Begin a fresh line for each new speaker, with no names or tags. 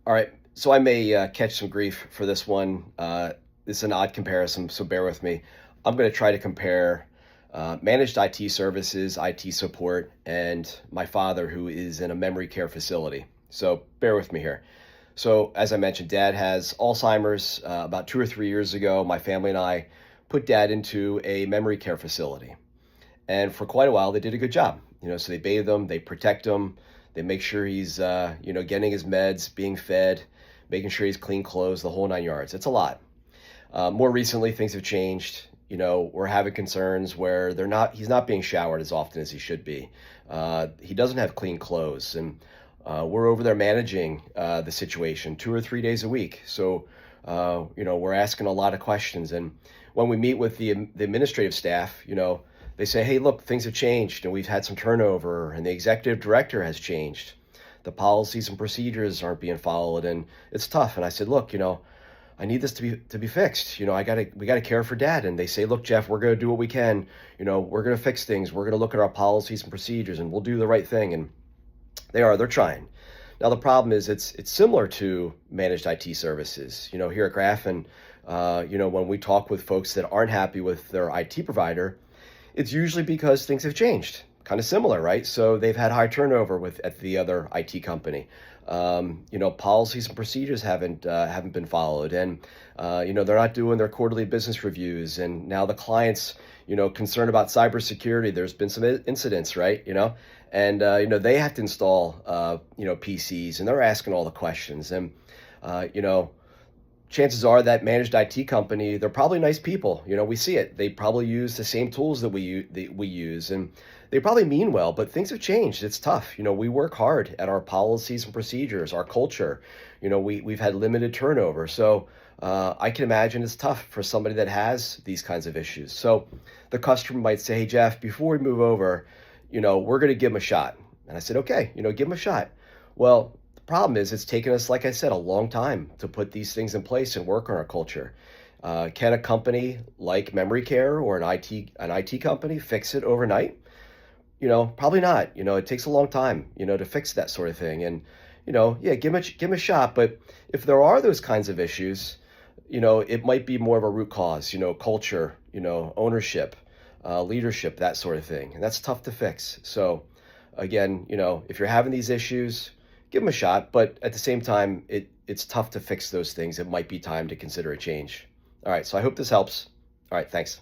All right, so I may catch some grief for this one. This is an odd comparison, so bear with me. I'm going to try to compare managed IT services, IT support, and my father, who is in a memory care facility. So bear with me here. So, as I mentioned, dad has Alzheimer's. About 2 or 3 years ago, my family and I put dad into a memory care facility. And for quite a while, they did a good job. So they bathe him, they protect him, they make sure he's, getting his meds, being fed, making sure he's clean clothes, the whole 9 yards. It's a lot. More recently, things have changed. We're having concerns where he's not being showered as often as he should be. He doesn't have clean clothes, and we're over there managing the situation 2 or 3 days a week. So, we're asking a lot of questions. And when we meet with the administrative staff, they say, hey, look, things have changed and we've had some turnover and the executive director has changed. The policies and procedures aren't being followed and it's tough. And I said, look, I need this to be fixed. We gotta care for dad. And they say, look, Jeff, we're gonna do what we can. We're gonna fix things. We're gonna look at our policies and procedures and we'll do the right thing. And they're trying. Now the problem is it's similar to managed IT services. Here at Graphon, when we talk with folks that aren't happy with their IT provider, it's usually because things have changed. Kind of similar, right? So they've had high turnover at the other IT company. Policies and procedures haven't been followed, and they're not doing their quarterly business reviews. And now the clients, concerned about cybersecurity. There's been some incidents, right? And they have to install PCs, and they're asking all the questions. And chances are that managed IT company, they're probably nice people. We see it. They probably use the same tools that we use, and they probably mean well, but things have changed. It's tough. We work hard at our policies and procedures, our culture. We've had limited turnover. So I can imagine it's tough for somebody that has these kinds of issues. So the customer might say, hey, Jeff, before we move over, we're going to give them a shot. And I said, okay, give them a shot. Well, problem is it's taken us, like I said, a long time to put these things in place and work on our culture. Can a company like Memory Care or an IT company fix it overnight? Probably not. It takes a long time, to fix that sort of thing. And, yeah, give them a shot. But if there are those kinds of issues, it might be more of a root cause, culture, ownership, leadership, that sort of thing. And that's tough to fix. So again, if you're having these issues, give them a shot, but at the same time, it's tough to fix those things. It might be time to consider a change. All right, so I hope this helps. All right, thanks.